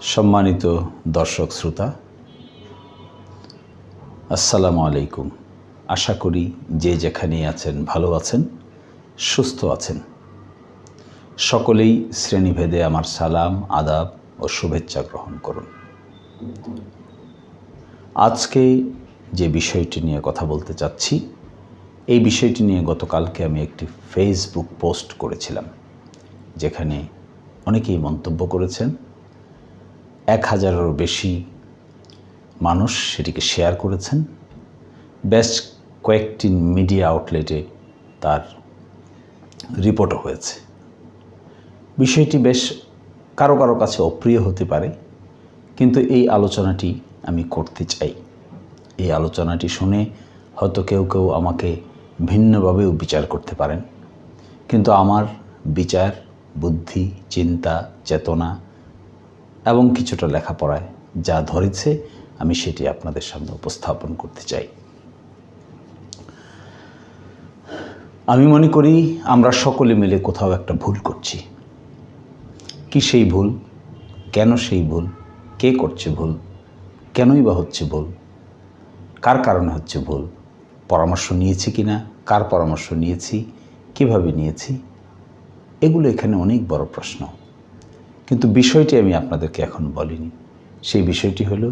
সম্মানিত দর্শক শ্রোতা, আসসালামু আলাইকুম। আশা করি যে যেখানেই আছেন ভালো আছেন, সুস্থ আছেন। সকলেই শ্রেণীভেদে আমার সালাম, আদাব ও শুভেচ্ছা গ্রহণ করুন। আজকে যে বিষয়টি নিয়ে কথা বলতে চাচ্ছি, এই বিষয়টি নিয়ে গতকালকে আমি একটি ফেসবুক পোস্ট করেছিলাম, যেখানে অনেকেই মন্তব্য করেছেন। 1000-এরও বেশি মানুষ সেটিকে শেয়ার করেছেন। বেশ কয়েকটি মিডিয়া আউটলেটে তার রিপোর্টও হয়েছে। বিষয়টি বেশ কারো কারো কাছে অপ্রিয় হতে পারে, কিন্তু এই আলোচনাটি আমি করতে চাই। এই আলোচনাটি শুনে হয়তো কেউ কেউ আমাকে ভিন্নভাবেও বিচার করতে পারেন, কিন্তু আমার বিচার, বুদ্ধি, চিন্তা, চেতনা এবং কিছুটা লেখাপড়ায় যা ধরেছে আমি সেটি আপনাদের সামনে উপস্থাপন করতে চাই। আমি মনে করি আমরা সকলে মিলে কোথাও একটা ভুল করছি। কি সেই ভুল? কেন সেই ভুল? কে করছে ভুল? কেনই বা হচ্ছে ভুল? কার কারণে হচ্ছে ভুল? পরামর্শ নিয়েছি কি না? কার পরামর্শ নিয়েছি? কিভাবে নিয়েছি? এগুলো এখানে অনেক বড় প্রশ্ন, কিন্তু বিষয়টি আমি আপনাদেরকে এখন বলিনি। সেই বিষয়টি হলো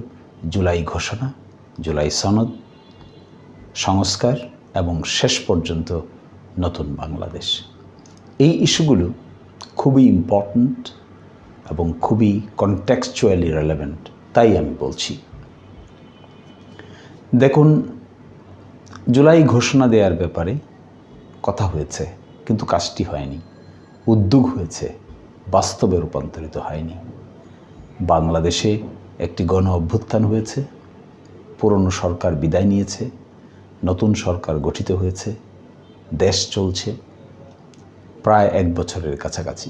জুলাই ঘোষণা, জুলাই সনদ, সংস্কার এবং শেষ পর্যন্ত নতুন বাংলাদেশ। এই ইস্যুগুলো খুবই ইম্পর্ট্যান্ট এবং খুবই কনটেক্সচুয়ালি রেলেভেন্ট, তাই আমি বলছি। দেখুন, জুলাই ঘোষণা দেওয়ার ব্যাপারে কথা হয়েছে, কিন্তু কাজটি হয়নি। উদ্যোগ হয়েছে, বাস্তবে রূপান্তরিত হয়নি। বাংলাদেশে একটি গণ অভ্যুত্থান হয়েছে, পুরনো সরকার বিদায় নিয়েছে, নতুন সরকার গঠিত হয়েছে, দেশ চলছে প্রায় 1 বছরের কাছাকাছি।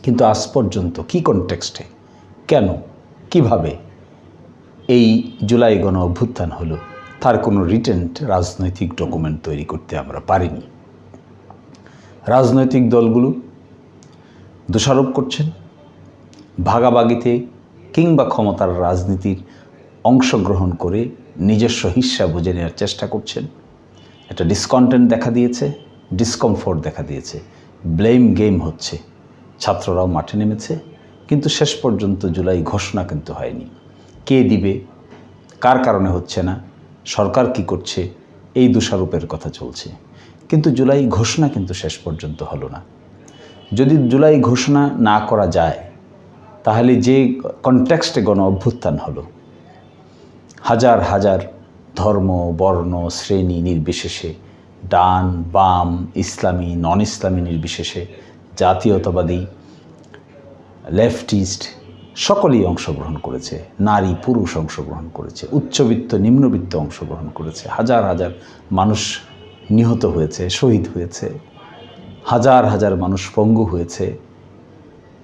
কিন্তু আজ পর্যন্ত কি কনটেক্সটে, কেন, কিভাবে এই জুলাই গণ অভ্যুত্থান হলো, তার কোনো রিটেন রাজনৈতিক ডকুমেন্ট তৈরি করতে আমরা পারিনি। রাজনৈতিক দলগুলো দোষারোপ করছেন, ভাগাভাগিতে কিংবা ক্ষমতার রাজনীতির অংশগ্রহণ করে নিজস্ব হিস্সা বুঝে নেওয়ার চেষ্টা করছেন। একটা ডিসকন্টেন্ট দেখা দিয়েছে, ডিসকমফোর্ট দেখা দিয়েছে, ব্লেম গেম হচ্ছে। ছাত্ররাও মাঠে নেমেছে, কিন্তু শেষ পর্যন্ত জুলাই ঘোষণা কিন্তু হয়নি। কে দিবে, কার কারণে হচ্ছে না, সরকার কি করছে, এই দোষারোপের কথা চলছে। কিন্তু জুলাই ঘোষণা কিন্তু শেষ পর্যন্ত হলো না। যদি জুলাই ঘোষণা না করা যায়, তাহলে যে কনটেক্সটে গণ অভ্যুত্থান হলো, হাজার হাজার ধর্ম, বর্ণ, শ্রেণী নির্বিশেষে, ডান, বাম, ইসলামী, নন ইসলামী নির্বিশেষে, জাতীয়তাবাদী, লেফটিস্ট সকলেই অংশগ্রহণ করেছে। নারী পুরুষ অংশগ্রহণ করেছে, উচ্চবিত্ত নিম্নবিত্ত অংশগ্রহণ করেছে। হাজার হাজার মানুষ নিহত হয়েছে, শহীদ হয়েছে, হাজার হাজার মানুষ পঙ্গু হয়েছে।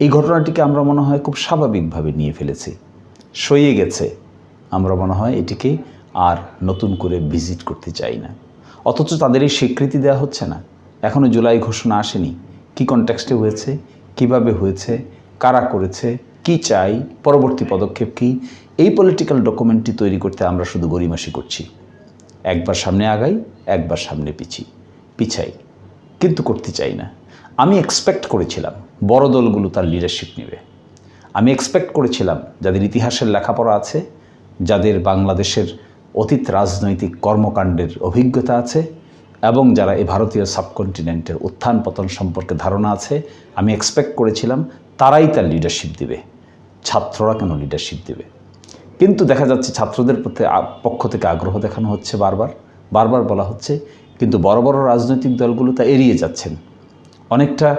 এই ঘটনাটিকে আমরা মনে হয় খুব স্বাভাবিকভাবে নিয়ে ফেলেছি, সয়ে গেছে। আমরা মনে হয় এটিকে আর নতুন করে ভিজিট করতে চাই না। অথচ তাদের এই স্বীকৃতি দেওয়া হচ্ছে না। এখনও জুলাই ঘোষণা আসেনি। কি কনটেক্সটে হয়েছে, কিভাবে হয়েছে, কারা করেছে, কি চাই, পরবর্তী পদক্ষেপ কি, এই পলিটিক্যাল ডকুমেন্টটি তৈরি করতে আমরা শুধু গড়িমাসি করছি। একবার সামনে আগাই, একবার সামনে পিছাই, কিন্তু করতে চাই না। আমি এক্সপেক্ট করেছিলাম বড় দলগুলো তার লিডারশিপ নেবে। আমি এক্সপেক্ট করেছিলাম যাদের ইতিহাসের লেখাপড়া আছে, যাদের বাংলাদেশের অতীত রাজনৈতিক কর্মকাণ্ডের অভিজ্ঞতা আছে এবং যারা এই ভারতীয় সাবকন্টিনেন্টের উত্থান পতন সম্পর্কে ধারণা আছে, আমি এক্সপেক্ট করেছিলাম তারাই তার লিডারশিপ দেবে। ছাত্ররা কেন লিডারশিপ দেবে? কিন্তু দেখা যাচ্ছে ছাত্রদের পক্ষ থেকে আগ্রহ দেখানো হচ্ছে, বারবার বলা হচ্ছে, কিন্তু বড় বড় রাজনৈতিক দলগুলো তা এড়িয়ে যাচ্ছেন, অনেকটা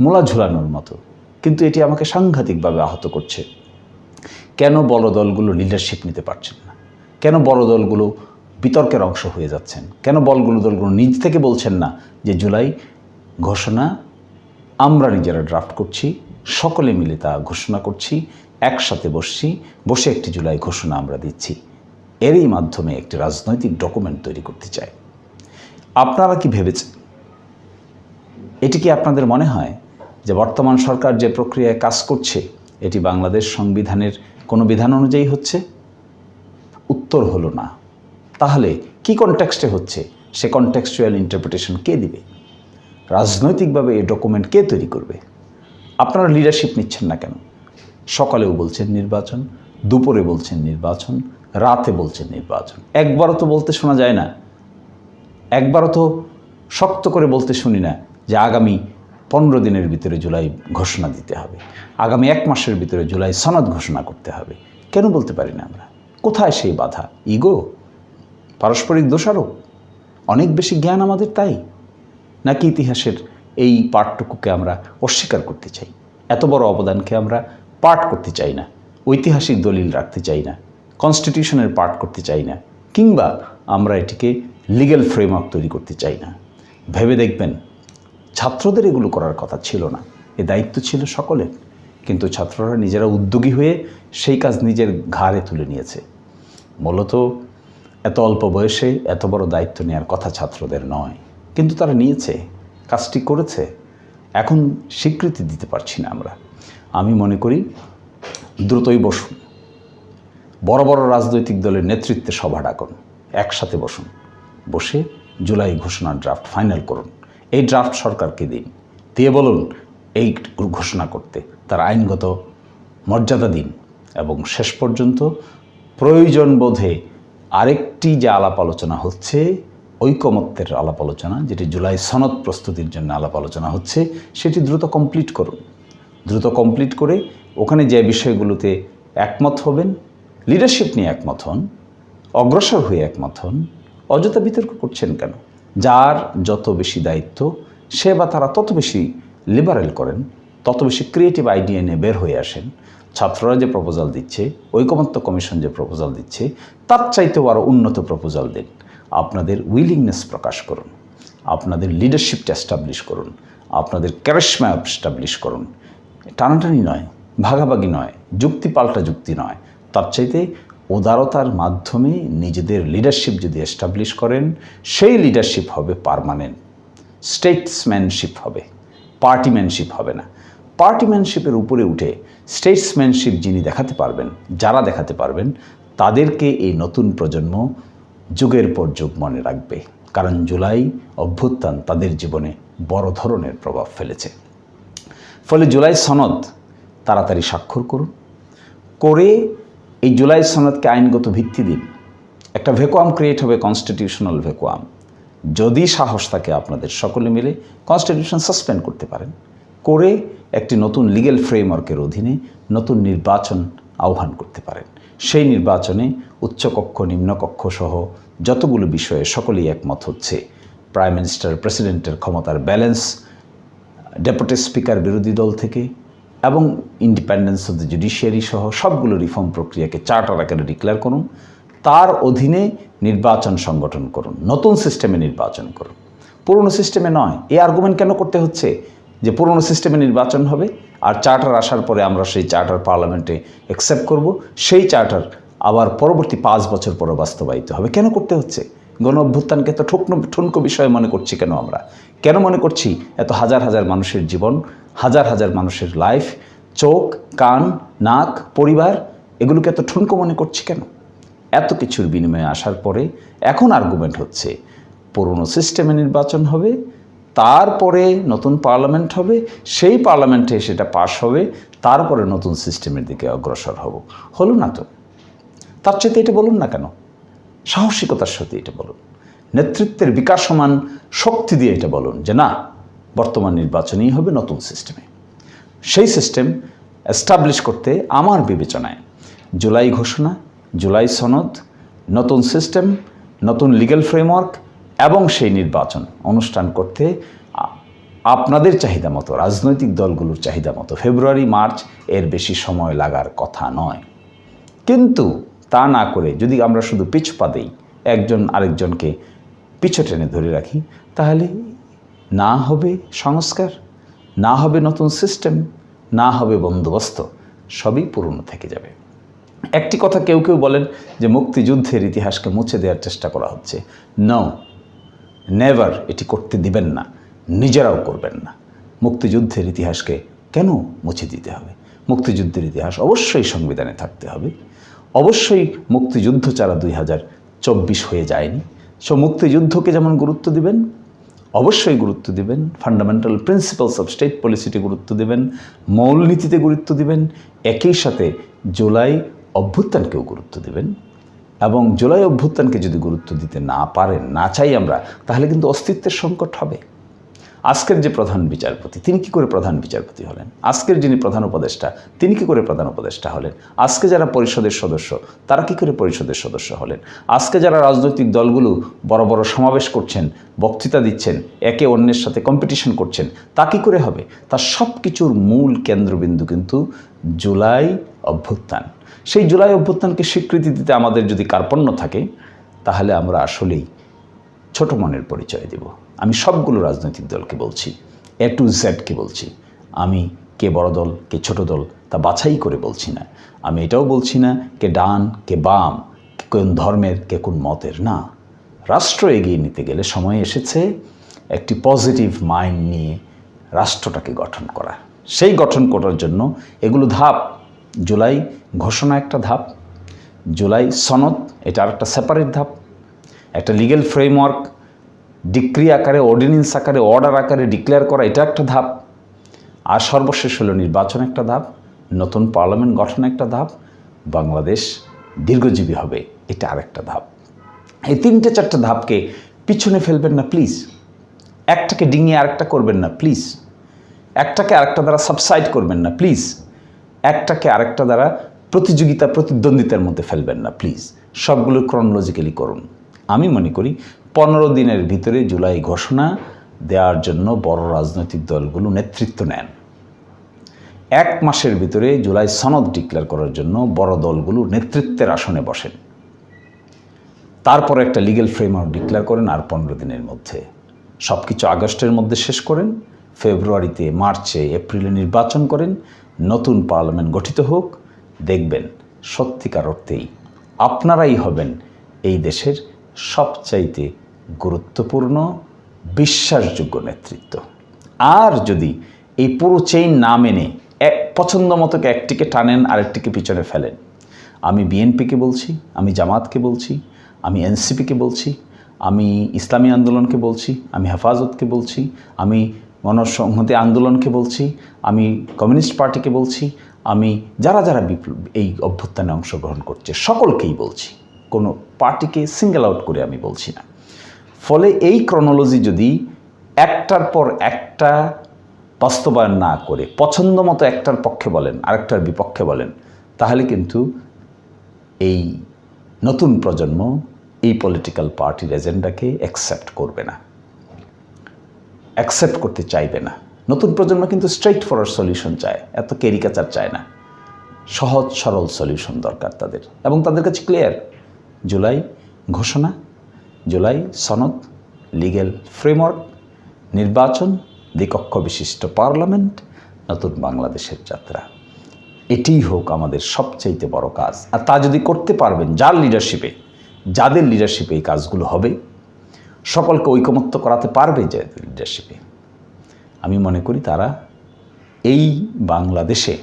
মূলা ঝুলানোর মতো। কিন্তু এটি আমাকে সাংঘাতিকভাবে আহত করছে। কেন বড় দলগুলো লিডারশিপ নিতে পারছেন না? কেন বড় দলগুলো বিতর্কের অংশ হয়ে যাচ্ছেন? কেন দলগুলো নিজ থেকে বলছেন না যে জুলাই ঘোষণা আমরা নিজেরা ড্রাফট করছি, সকলে মিলে তা ঘোষণা করছি, একসাথে বসে একটি জুলাই ঘোষণা আমরা দিচ্ছি, এরই মাধ্যমে একটি রাজনৈতিক ডকুমেন্ট তৈরি করতে চাই। আপনারা কি ভেবেছেন? এটি কি আপনাদের মনে হয় যে বর্তমান সরকার যে প্রক্রিয়ায় কাজ করছে, এটি বাংলাদেশ সংবিধানের কোনো বিধান অনুযায়ী হচ্ছে? উত্তর হলো না। তাহলে কি কনটেক্সটে হচ্ছে? সে কনটেক্সচুয়াল ইন্টারপ্রিটেশন কে দিবে? রাজনৈতিকভাবে এই ডকুমেন্ট কে তৈরি করবে? আপনারা লিডারশিপ নিচ্ছেন না কেন? সকালেও বলছেন নির্বাচন, দুপুরে বলছেন নির্বাচন, রাতে বলছেন নির্বাচন। একবারও তো বলতে শোনা যায় না, একবারও তো শক্ত করে বলতে শুনি না যে আগামী 15 দিনের ভিতরে জুলাই ঘোষণা দিতে হবে, আগামী 1 মাসের ভিতরে জুলাই সনদ ঘোষণা করতে হবে। কেন বলতে পারি না আমরা? কোথায় সেই বাধা? ইগো? পারস্পরিক দোষারোপ? অনেক বেশি জ্ঞান আমাদের তাই? নাকি ইতিহাসের এই পাঠটুকুকে আমরা অস্বীকার করতে চাই? এত বড় অবদানকে আমরা পাঠ করতে চাই না, ঐতিহাসিক দলিল রাখতে চাই না, কনস্টিটিউশনের পাঠ করতে চাই না, কিংবা আমরা এটিকে লিগ্যাল ফ্রেমওয়ার্ক তৈরি করতে চাই না। ভেবে দেখবেন, ছাত্রদের এগুলো করার কথা ছিল না, এ দায়িত্ব ছিল সকলের। কিন্তু ছাত্ররা নিজেরা উদ্যোগী হয়ে সেই কাজ নিজের ঘাড়ে তুলে নিয়েছে। মূলত এত অল্প বয়সে এত বড় দায়িত্ব নেওয়ার কথা ছাত্রদের নয়, কিন্তু তারা নিয়েছে, কাজটি করেছে। এখন স্বীকৃতি দিতে পারছি না আমরা। আমি মনে করি দ্রুতই বসুন, বড় বড় রাজনৈতিক দলের নেতৃত্বে সভা ডাকুন, একসাথে বসুন, বসে জুলাই ঘোষণার ড্রাফট ফাইনাল করুন। এই ড্রাফট সরকারকে দিন, দিয়ে বলুন এই ঘোষণা করতে তার আইনগত মর্যাদা দিন। এবং শেষ পর্যন্ত প্রয়োজন বোধে আরেকটি যে আলাপ আলোচনা হচ্ছে, ঐকমত্যের আলাপ আলোচনা, যেটি জুলাই সনদ প্রস্তুতির জন্য আলাপ আলোচনা হচ্ছে, সেটি দ্রুত কমপ্লিট করুন। দ্রুত কমপ্লিট করে ওখানে যে বিষয়গুলোতে একমত হবেন, লিডারশিপ নিয়ে একমত হন, অগ্রসর হয়ে একমত হন। অযথা বিতর্ক করছেন কেন? যার যত বেশি দায়িত্ব সে বা তারা তত বেশি লিবারেল করেন, তত বেশি ক্রিয়েটিভ আইডিয়া নিয়ে বের হয়ে আসেন। ছাত্ররা যে প্রপোজাল দিচ্ছে, ঐকমত্য কমিশন যে প্রপোজাল দিচ্ছে, তার চাইতেও আরও উন্নত প্রপোজাল দিন। আপনাদের উইলিংনেস প্রকাশ করুন, আপনাদের লিডারশিপটা এস্টাবলিশ করুন, আপনাদের ক্যারিশমা এস্টাবলিশ করুন। টানাটানি নয়, ভাগাভাগি নয়, যুক্তি পাল্টা যুক্তি নয়, তার চাইতে উদারতার মাধ্যমে নিজেদের লিডারশিপ যদি এস্টাবলিশ করেন, সেই লিডারশিপ হবে পার্মানেন্ট, স্টেটসম্যানশিপ হবে, পার্টিম্যানশিপ হবে না। পার্টিম্যানশিপের উপরে উঠে স্টেটসম্যানশিপ যিনি দেখাতে পারবেন, যারা দেখাতে পারবেন, তাদেরকে এই নতুন প্রজন্ম যুগের পর যুগ মনে রাখবে। কারণ জুলাই অভ্যুত্থান তাদের জীবনে বড় ধরনের প্রভাব ফেলেছে। ফলে জুলাই সনদ তাড়াতাড়ি স্বাক্ষর করুন, করে এই জুলাই সনদকে আইনগত ভিত্তি দিন। একটা ভ্যাকুয়াম ক্রিয়েট হবে, কনস্টিটিউশনাল ভ্যাকুয়াম। যদি সাহস থাকে আপনাদের সকলে মিলে কনস্টিটিউশন সাসপেন্ড করতে পারেন, করে একটি নতুন লিগ্যাল ফ্রেমওয়ার্কের অধীনে নতুন নির্বাচন আহ্বান করতে পারেন। সেই নির্বাচনে উচ্চকক্ষ নিম্নকক্ষ সহ যতগুলো বিষয়ে সকলেই একমত হচ্ছে, প্রাইম মিনিস্টার প্রেসিডেন্টের ক্ষমতার ব্যালেন্স, ডেপুটি স্পিকার বিরোধী দল থেকে, এবং ইন্ডিপেন্ডেন্স অফ দ্য জুডিশিয়ারি সহ সবগুলো রিফর্ম প্রক্রিয়াকে চার্টার আকারে ডিক্লেয়ার করুন। তার অধীনে নির্বাচন সংগঠন করুন, নতুন সিস্টেমে নির্বাচন করুন, পুরনো সিস্টেমে নয়। এই আর্গুমেন্ট কেন করতে হচ্ছে যে পুরনো সিস্টেমে নির্বাচন হবে আর চার্টার আসার পরে আমরা সেই চার্টার পার্লামেন্টে অ্যাকসেপ্ট করব, সেই চার্টার আবার পরবর্তী 5 বছর পরে বাস্তবায়িত হবে? কেন করতে হচ্ছে? গণ অভ্যুত্থানকে এত ঠুনকো বিষয় মনে করছি কেন আমরা? কেন মনে করছি এত হাজার হাজার মানুষের জীবন, হাজার হাজার মানুষের লাইফ, চোখ, কান, নাক, পরিবার, এগুলোকে এত ঠুনকো মনে করছি কেন? এত কিছুর বিনিময়ে আসার পরে এখন আর্গুমেন্ট হচ্ছে পুরনো সিস্টেমে নির্বাচন হবে, তারপরে নতুন পার্লামেন্ট হবে, সেই পার্লামেন্টে সেটা পাশ হবে, তারপরে নতুন সিস্টেমের দিকে অগ্রসর হব। হলো না তো? তার চাইতে এটা বলুন না কেন? সাহসিকতার সাথে এটা বলুন, নেতৃত্বের বিকাশমান শক্তি দিয়ে এটা বলুন যে না, বর্তমান নির্বাচনই হবে নতুন সিস্টেমে। সেই সিস্টেম এস্টাবলিশ করতে আমার বিবেচনায় জুলাই ঘোষণা, জুলাই সনদ, নতুন সিস্টেম, নতুন লিগ্যাল ফ্রেমওয়ার্ক এবং সেই নির্বাচন অনুষ্ঠান করতে আপনাদের চাহিদা মতো, রাজনৈতিক দলগুলোর চাহিদা মতো ফেব্রুয়ারি মার্চ এর বেশি সময় লাগার কথা নয়। কিন্তু তা না করে যদি আমরা শুধু পিছপা দেই, একজন আরেকজনকে পিছু টেনে ধরে রাখি, তাহলে না হবে সংস্কার, না হবে নতুন সিস্টেম, না হবে বন্দোবস্ত, সবই পুরনো থেকে যাবে। একটি কথা কেউ কেউ বলেন যে মুক্তিযুদ্ধের ইতিহাসকে মুছে দেওয়ার চেষ্টা করা হচ্ছে। নো, নেভার, এটি করতে দিবেন না, নিজেরাও করবেন না। মুক্তিযুদ্ধের ইতিহাসকে কেন মুছে দিতে হবে? মুক্তিযুদ্ধের ইতিহাস অবশ্যই সংবিধানে থাকতে হবে। অবশ্যই মুক্তিযুদ্ধ ছাড়া 2024 হয়ে যায়নি। মুক্তিযুদ্ধকে যেমন গুরুত্ব দিবেন, অবশ্যই গুরুত্ব দিবেন, ফান্ডামেন্টাল প্রিন্সিপালস অফ স্টেট পলিসিতে গুরুত্ব দিবেন, মৌলনীতিতে গুরুত্ব দিবেন, একই সাথে জুলাই অভ্যুত্থানকেও গুরুত্ব দিবেন। এবং জুলাই অভ্যুত্থানকে যদি গুরুত্ব দিতে না পারেন, না চাই আমরা, তাহলে কিন্তু অস্তিত্বের সংকট হবে। আজকের যে প্রধান বিচারপতি, তিনি কি করে প্রধান বিচারপতি হলেন? আজকের যিনি প্রধান উপদেষ্টা, তিনি কি করে প্রধান উপদেষ্টা হলেন? আজকে যারা পরিষদের সদস্য, তারা কি করে পরিষদের সদস্য হলেন? আজকে যারা রাজনৈতিক দলগুলো বড় বড় সমাবেশ করছেন, বক্তৃতা দিচ্ছেন, একে অন্যের সাথে কম্পিটিশন করছেন, তা কি করে হবে? তার সব কিছুর মূল কেন্দ্রবিন্দু কিন্তু জুলাই অভ্যুত্থান। সেই জুলাই অভ্যুত্থানকে স্বীকৃতি দিতে আমাদের যদি কার্পণ্য থাকে, তাহলে আমরা আসলেই ছোট মনের পরিচয় দেব। আমি সবগুলো রাজনৈতিক দলকে বলছি, A to Z কে বলছি। আমি কে বড় দল, কে ছোট দল তা বাছাই করে বলছি না। আমি এটাও বলছি না কে ডান, কে বাম, কে কোন ধর্মের, কে কোন মতের। না, রাষ্ট্র এগিয়ে নিতে গেলে সময় এসেছে একটি পজিটিভ মাইন্ড নিয়ে রাষ্ট্রটাকে গঠন করা। সেই গঠন করার জন্য এগুলো ধাপ। জুলাই ঘোষণা একটা ধাপ, জুলাই সনদ এটা আরেকটা সেপারেট ধাপ, একটা লিগ্যাল ফ্রেমওয়ার্ক ডিক্রি আকারে, অর্ডিন্যান্স আকারে, অর্ডার আকারে ডিক্লেয়ার করা, এটা একটা ধাপ। আর সর্বশেষ হলো নির্বাচন একটা ধাপ, নতুন পার্লামেন্ট গঠন একটা ধাপ, বাংলাদেশ দীর্ঘজীবী হবে, এটা আরেকটা ধাপ। এই 3-4 ধাপকে পিছনে ফেলবেন না প্লিজ। একটাকে ডিঙিয়ে আরেকটা করবেন না প্লিজ। একটাকে আরেকটা দ্বারা সাবসাইড করবেন না প্লিজ। একটাকে আরেকটা দ্বারা প্রতিযোগিতা, প্রতিদ্বন্দ্বিতার মধ্যে ফেলবেন না প্লিজ। সবগুলো ক্রনোলজিক্যালি করুন। আমি মনে করি 15 দিনের ভিতরে জুলাই ঘোষণা দেওয়ার জন্য বড় রাজনৈতিক দলগুলো নেতৃত্ব নেন। 1 মাসের ভিতরে জুলাই সনদ ডিক্লেয়ার করার জন্য বড় দলগুলো নেতৃত্বের আসনে বসেন। তারপরে একটা লিগ্যাল ফ্রেমওয়ার্ক ডিক্লেয়ার করেন আর 15 দিনের মধ্যে। সব কিছু আগস্টের মধ্যে শেষ করেন, ফেব্রুয়ারিতে, মার্চে, এপ্রিলে নির্বাচন করেন, নতুন পার্লামেন্ট গঠিত হোক। দেখবেন সত্যিকার অর্থেই আপনারাই হবেন এই দেশের সবচাইতে গুরুত্বপূর্ণ, বিশ্বাসযোগ্য নেতৃত্ব। আর যদি এই পুরো চেইন না মেনে পছন্দ মতোকে একটিকে টানেন আরেকটিকে পিছনে ফেলেন, আমি বিএনপিকে বলছি, আমি জামাতকে বলছি, আমি এনসিপিকে বলছি, আমি ইসলামী আন্দোলনকে বলছি, আমি হেফাজতকে বলছি, আমি গণসংহতি আন্দোলনকে বলছি, আমি কমিউনিস্ট পার্টিকে বলছি, আমি যারা যারা এই অভ্যুত্থানে অংশগ্রহণ করছে সকলকেই বলছি, কোনো পার্টিকে সিঙ্গেল আউট করে আমি বলছি না। ফলে এই ক্রনোলজি যদি একটার পর একটা বাস্তবায়ন না করে পছন্দ মতো একটার পক্ষে বলেন আরেকটার বিপক্ষে বলেন, তাহলে কিন্তু এই নতুন প্রজন্ম এই পলিটিক্যাল পার্টির এজেন্ডাকে অ্যাকসেপ্ট করবে না, অ্যাকসেপ্ট করতে চাইবে না। নতুন প্রজন্ম কিন্তু স্ট্রেইট ফরওয়ার্ড সলিউশন চায়, এত ক্যারিকেচার চায় না। সহজ সরল সলিউশন দরকার তাদের, এবং তাদের কাছে ক্লিয়ার জুলাই ঘোষণা, জুলাই সনদ, লিগ্যাল ফ্রেমওয়ার্ক, নির্বাচন, দ্বিকক্ষ বিশিষ্ট পার্লামেন্ট, নতুন বাংলাদেশের যাত্রা। এটিই হোক আমাদের সবচাইতে বড় কাজ। আর তা যদি করতে পারবেন যার লিডারশিপে, যাদের লিডারশিপে এই কাজগুলো হবে, সকলকে ঐকমত্য করাতে পারবে যে লিডারশিপে, আমি মনে করি তারা এই বাংলাদেশে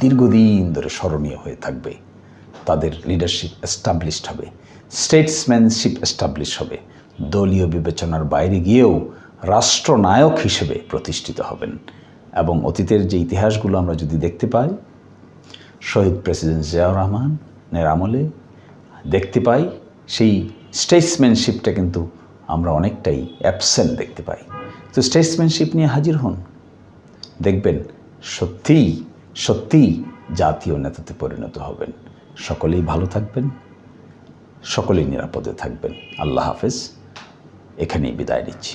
দীর্ঘদিন ধরে স্মরণীয় হয়ে থাকবে। তাদের লিডারশিপ এস্টাবলিশড হবে, স্টেটসম্যানশিপ এস্টাবলিশ হবে, দলীয় বিবেচনার বাইরে গিয়েও রাষ্ট্রনায়ক হিসেবে প্রতিষ্ঠিত হবেন। এবং অতীতের যে ইতিহাসগুলো আমরা যদি দেখতে পাই, শহীদ প্রেসিডেন্ট জিয়াউর রহমানের আমলে দেখতে পাই, সেই স্টেটসম্যানশিপটা কিন্তু আমরা অনেকটাই অ্যাবসেন্ট দেখতে পাই। তো স্টেটসম্যানশিপ নিয়ে হাজির হন, দেখবেন সত্যিই সত্যিই জাতীয় নেতাতে পরিণত হবেন। সকলেই ভালো থাকবেন, সকলেই নিরাপদে থাকবেন। আল্লাহ হাফেজ। এখানেই বিদায় নিচ্ছি।